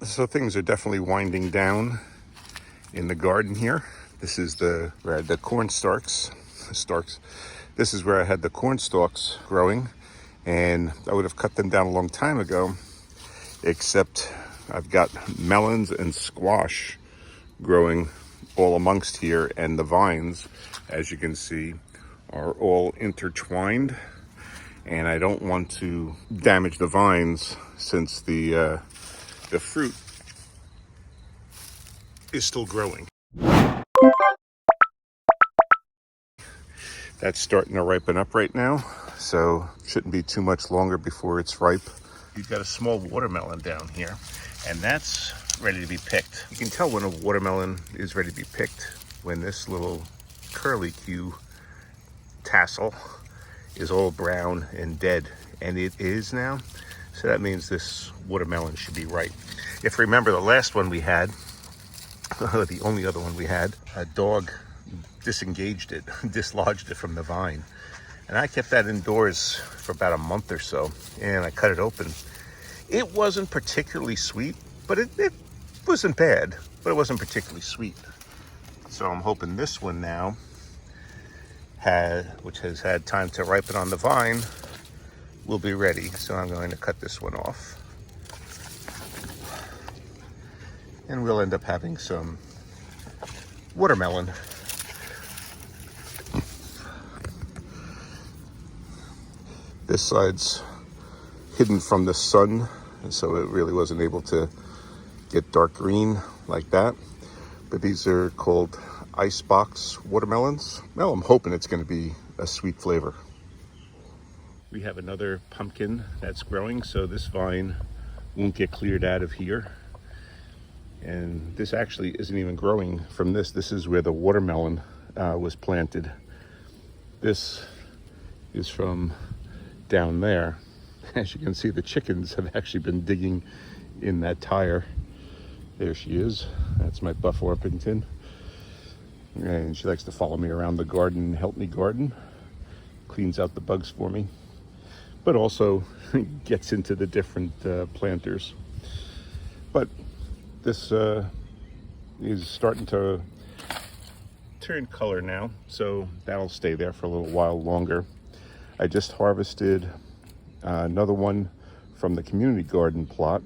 So things are definitely winding down in the garden here. This is where I had the corn stalks. This is where I had the corn stalks growing, and I would have cut them down a long time ago, except I've got melons and squash growing all amongst here, and the vines, as you can see, are all intertwined, and I don't want to damage the vines since the fruit is still growing. That's starting to ripen up right now, so shouldn't be too much longer before it's ripe. You've got a small watermelon down here, and that's ready to be picked. You can tell when a watermelon is ready to be picked when this little curlicue tassel is all brown and dead, and it is now. So that means this watermelon should be ripe. If you remember the last one we had, the only other one we had, a dog disengaged it, dislodged it from the vine. And I kept that indoors for about a month or so, and I cut it open. It wasn't particularly sweet, but it wasn't bad, but it wasn't particularly sweet. So I'm hoping this one now, which has had time to ripen on the vine, will be ready. So I'm going to cut this one off. And we'll end up having some watermelon. This side's hidden from the sun, and so it really wasn't able to get dark green like that. But these are called icebox watermelons. Well, I'm hoping it's going to be a sweet flavor. We have another pumpkin that's growing, so this vine won't get cleared out of here. And this actually isn't even growing from this. This is where the watermelon was planted. This is from down there. As you can see, the chickens have actually been digging in that tire. There she is. That's my Buff Orpington. And she likes to follow me around the garden and help me garden. Cleans out the bugs for me, but also gets into the different planters. But this is starting to turn color now, so that'll stay there for a little while longer. I just harvested another one from the community garden plot,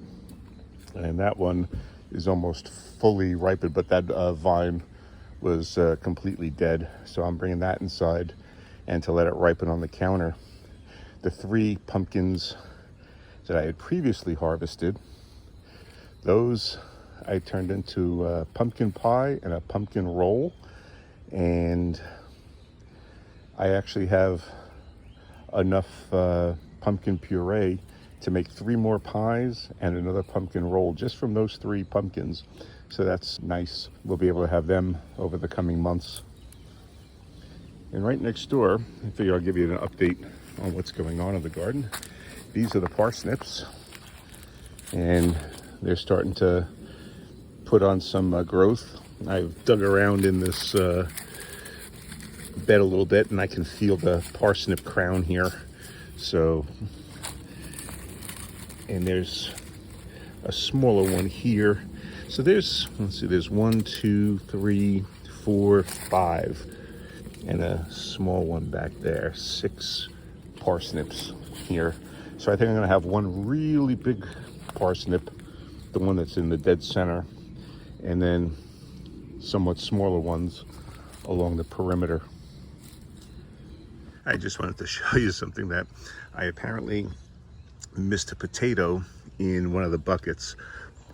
and that one is almost fully ripened, but that vine was completely dead. So I'm bringing that inside and to let it ripen on the counter. The 3 pumpkins that I had previously harvested, those I turned into a pumpkin pie and a pumpkin roll, and I actually have enough pumpkin puree to make 3 more pies and another pumpkin roll just from those 3 pumpkins. So that's nice. We'll be able to have them over the coming months. And right next door, I figure I'll give you an update on what's going on in the garden. These are the parsnips, and they're starting to put on some growth. I've dug around in this bed a little bit, and I can feel the parsnip crown here. So, and there's a smaller one here. So there's 1, 2, 3, 4, 5, and a small one back there. 6 parsnips here. So I think I'm gonna have one really big parsnip, the one that's in the dead center, and then somewhat smaller ones along the perimeter. I just wanted to show you something that I apparently missed a potato in one of the buckets.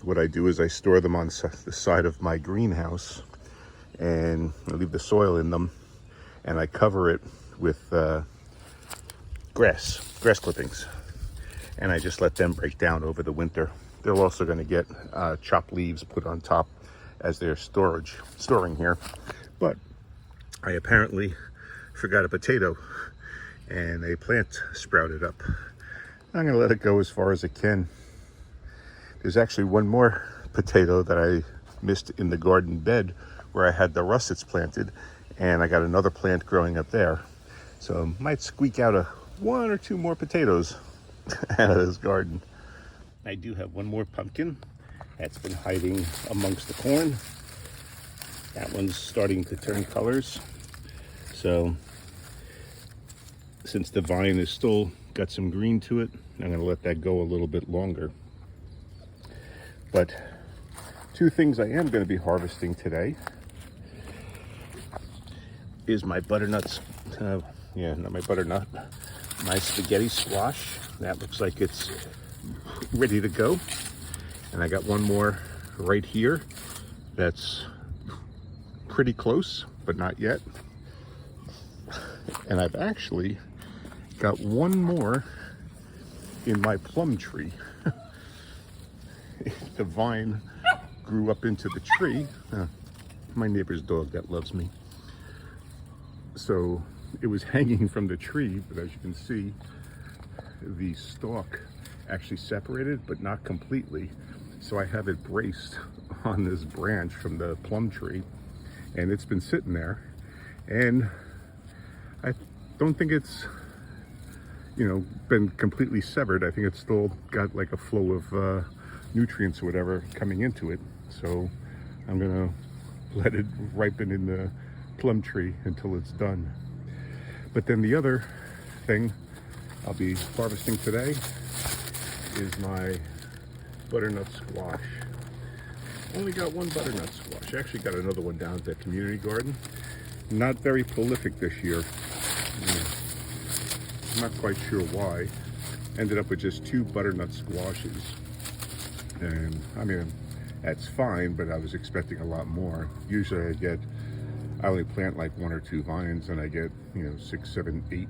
What I do is I store them on the side of my greenhouse, and I leave the soil in them, and I cover it with grass clippings, and I just let them break down over the winter. They're also going to get chopped leaves put on top as their storing here. But I apparently forgot a potato, and a plant sprouted up. I'm going to let it go as far as it can. There's actually one more potato that I missed in the garden bed where I had the russets planted, and I got another plant growing up there. So might squeak out 1 or 2 more potatoes out of this garden. I do have one more pumpkin, That's been hiding amongst the corn. That one's starting to turn colors. So since the vine is still got some green to it, I'm going to let that go a little bit longer. But two things I am going to be harvesting today is my butternuts, not my butternut, my spaghetti squash. That looks like it's ready to go. And I got one more right here that's pretty close, but not yet. And I've actually got one more in my plum tree. The vine grew up into the tree. My neighbor's dog that loves me. So it was hanging from the tree, but as you can see, the stalk actually separated, but not completely. So I have it braced on this branch from the plum tree, and it's been sitting there. And I don't think it's, been completely severed. I think it's still got like a flow of nutrients or whatever coming into it. So I'm gonna let it ripen in the plum tree until it's done. But then the other thing I'll be harvesting today is my butternut squash. Only got one butternut squash. I actually got another one down at the community garden. Not very prolific this year. I'm not quite sure why. Ended up with just 2 butternut squashes. And I mean, that's fine, but I was expecting a lot more. Usually I only plant like 1 or 2 vines and I get, 6, 7, 8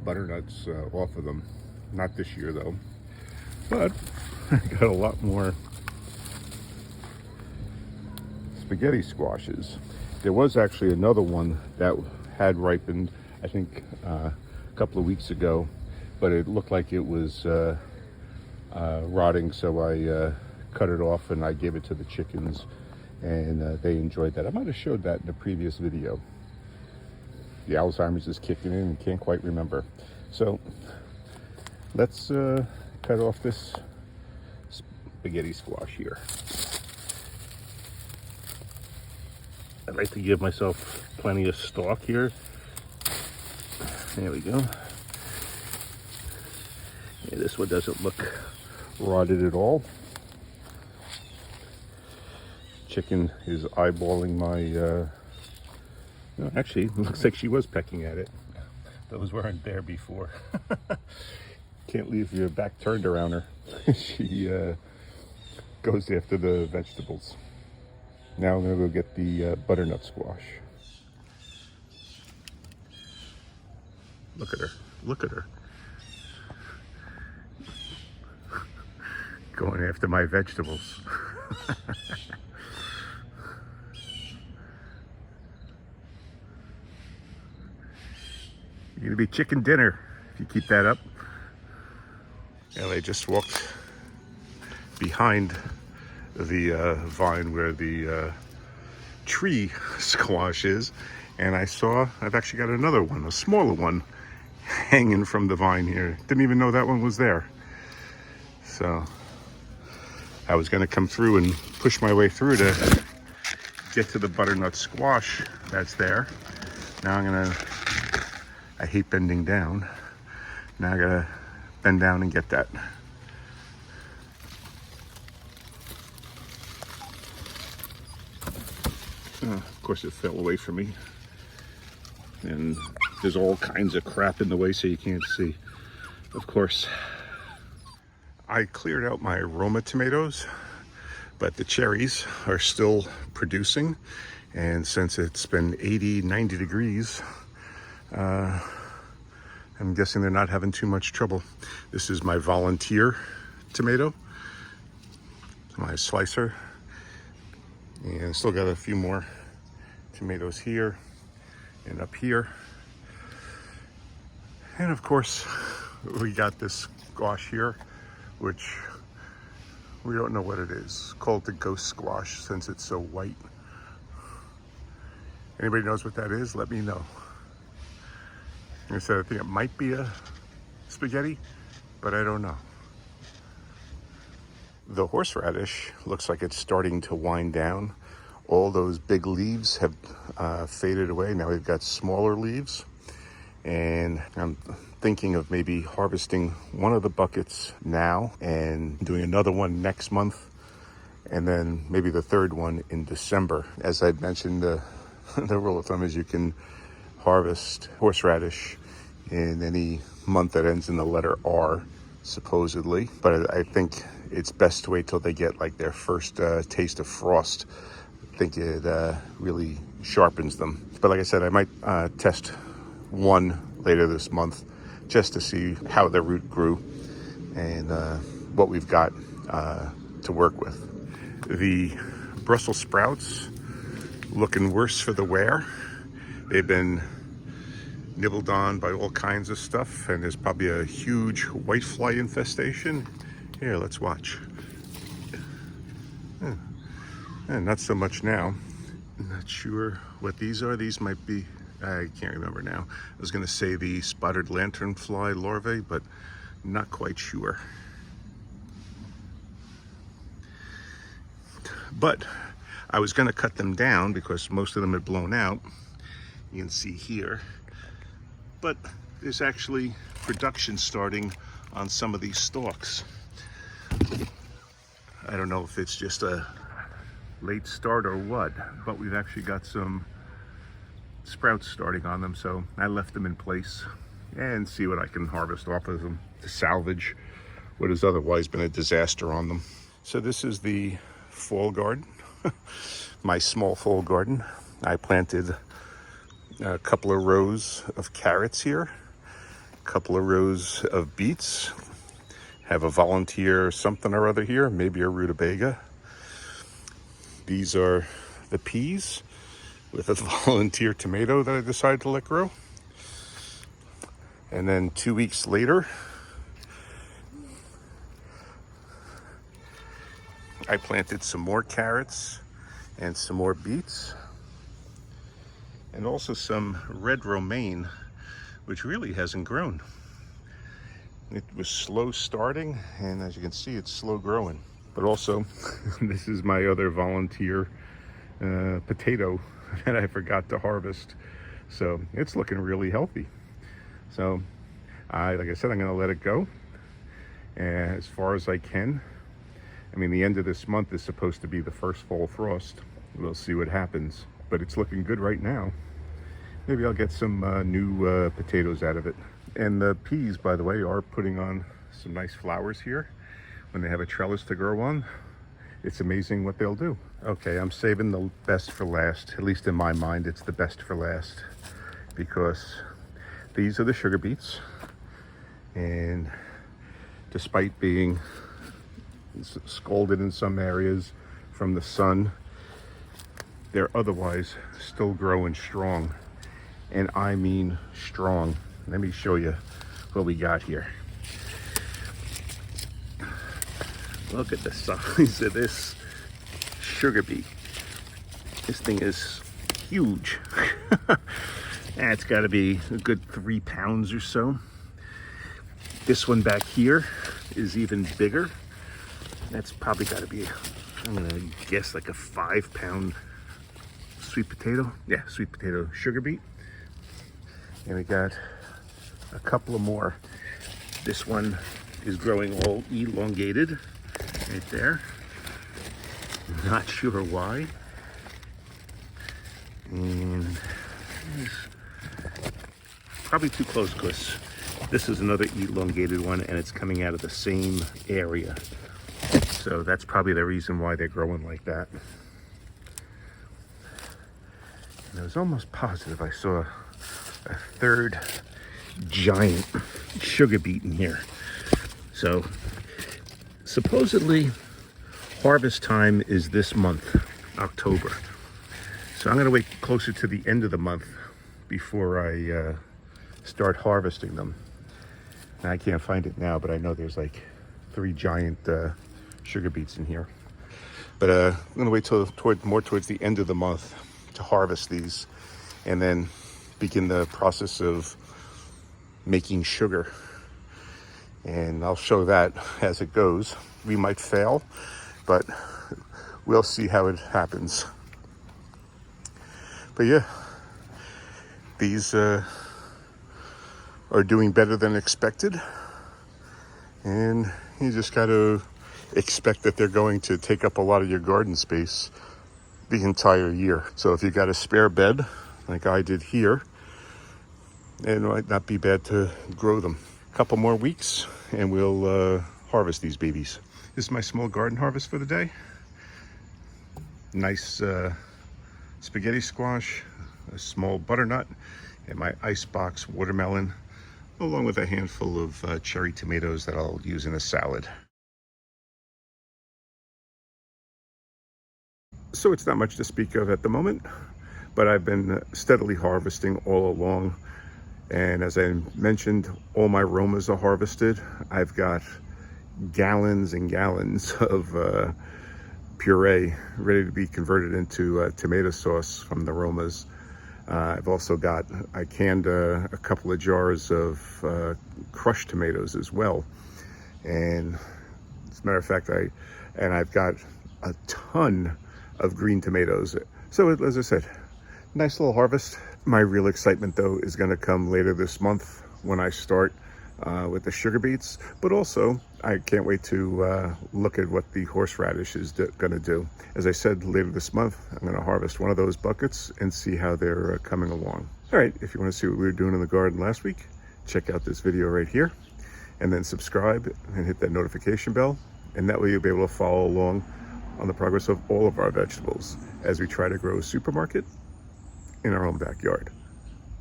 butternuts off of them. Not this year though. But I got a lot more spaghetti squashes. There was actually another one that had ripened, I think, a couple of weeks ago, but it looked like it was rotting, so I cut it off and I gave it to the chickens, and they enjoyed that. I might have showed that in the previous video. The Alzheimer's is kicking in and can't quite remember. So let's cut off this spaghetti squash here. I'd like to give myself plenty of stalk here. There we go. Yeah, this one doesn't look rotted at all. Chicken is eyeballing my, no, actually, it looks like she was pecking at it. Those weren't there before. Can't leave your back turned around her. She goes after the vegetables. Now I'm gonna go get the butternut squash. Look at her, look at her. Going after my vegetables. You're gonna be chicken dinner if you keep that up. And I just walked behind the vine where the tree squash is, and I've actually got another one, a smaller one, hanging from the vine here. Didn't even know that one was there. So I was gonna come through and push my way through to get to the butternut squash that's there. Now I hate bending down. Now I gotta bend down and get that. Of course it fell away from me. And there's all kinds of crap in the way so you can't see. Of course. I cleared out my Roma tomatoes, but the cherries are still producing. And since it's been 80, 90 degrees, I'm guessing they're not having too much trouble. This is my volunteer tomato, my slicer. And still got a few more tomatoes here and up here. And of course, we got this squash here, which we don't know what it is. Called the ghost squash since it's so white. Anybody knows what that is? Let me know. Like I said, I think it might be a spaghetti, but I don't know. The horseradish looks like it's starting to wind down. All those big leaves have faded away. Now we've got smaller leaves, and I'm thinking of maybe harvesting one of the buckets now and doing another one next month, and then maybe the third one in December. As I mentioned, the rule of thumb is you can harvest horseradish in any month that ends in the letter R, supposedly, but I think it's best to wait till they get like their first taste of frost. I think it really sharpens them. But like I said, I might test one later this month just to see how the root grew and what we've got to work with. The Brussels sprouts looking worse for the wear. They've been nibbled on by all kinds of stuff, and there's probably a huge whitefly infestation. Here, let's watch. Not so much now. I'm not sure what these are. These might be, I can't remember now. I was gonna say the spotted lanternfly larvae, but not quite sure. But I was gonna cut them down because most of them had blown out. You can see here. But there's actually production starting on some of these stalks. I don't know if it's just a late start or what, but we've actually got some sprouts starting on them, so I left them in place and see what I can harvest off of them to salvage what has otherwise been a disaster on them. So this is the fall garden, my small fall garden. I planted a couple of rows of carrots here, a couple of rows of beets, have a volunteer something or other here, maybe a rutabaga. These are the peas with a volunteer tomato that I decided to let grow. And then 2 weeks later, I planted some more carrots and some more beets, and also some red romaine, which really hasn't grown. It was slow starting, and as you can see, it's slow growing. But also, this is my other volunteer potato that I forgot to harvest. So it's looking really healthy. So like I said, I'm gonna let it go as far as I can. I mean, the end of this month is supposed to be the first fall frost. We'll see what happens, but it's looking good right now. Maybe I'll get some new potatoes out of it. And the peas, by the way, are putting on some nice flowers here. When they have a trellis to grow on, it's amazing what they'll do. Okay, I'm saving the best for last. At least in my mind, it's the best for last, because these are the sugar beets. And despite being scalded in some areas from the sun, they're otherwise still growing strong. And I mean strong. Let me show you what we got here. Look at the size of this sugar beet. This thing is huge. It's got to be a good 3 pounds or so. This one back here is even bigger. That's probably got to be, I'm gonna guess, like a 5-pound sweet potato. Yeah, sweet potato sugar beet. And we got a couple of more. This one is growing all elongated right there. Not sure why. And probably too close, because this is another elongated one and it's coming out of the same area. So that's probably the reason why they're growing like that. And I was almost positive I saw a third giant sugar beet in here. So supposedly harvest time is this month, October. So I'm going to wait closer to the end of the month before I start harvesting them. And I can't find it now, but I know there's like 3 giant sugar beets in here. But I'm going to wait till more towards the end of the month to harvest these, and then begin the process of making sugar. and I'll show that as it goes. We might fail, but we'll see how it happens. But yeah, these are doing better than expected, and you just got to expect that they're going to take up a lot of your garden space the entire year. So if you got a spare bed like I did here, it might not be bad to grow them. A couple more weeks and we'll harvest these babies. This is my small garden harvest for the day. Nice spaghetti squash, a small butternut, and my icebox watermelon, along with a handful of cherry tomatoes that I'll use in a salad. So it's not much to speak of at the moment, but I've been steadily harvesting all along. And as I mentioned, all my Romas are harvested. I've got gallons and gallons of puree ready to be converted into tomato sauce from the Romas. I've also I canned a couple of jars of crushed tomatoes as well. And as a matter of fact, I've got a ton of green tomatoes. So as I said, nice little harvest. My real excitement though is going to come later this month when I start with the sugar beets, but also I can't wait to look at what the horseradish is going to do. As I said, later this month I'm going to harvest one of those buckets and see how they're coming along. All right, if you want to see what we were doing in the garden last week, check out this video right here, and then subscribe and hit that notification bell, and that way you'll be able to follow along on the progress of all of our vegetables as we try to grow a supermarket in our own backyard.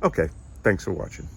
Okay, thanks for watching.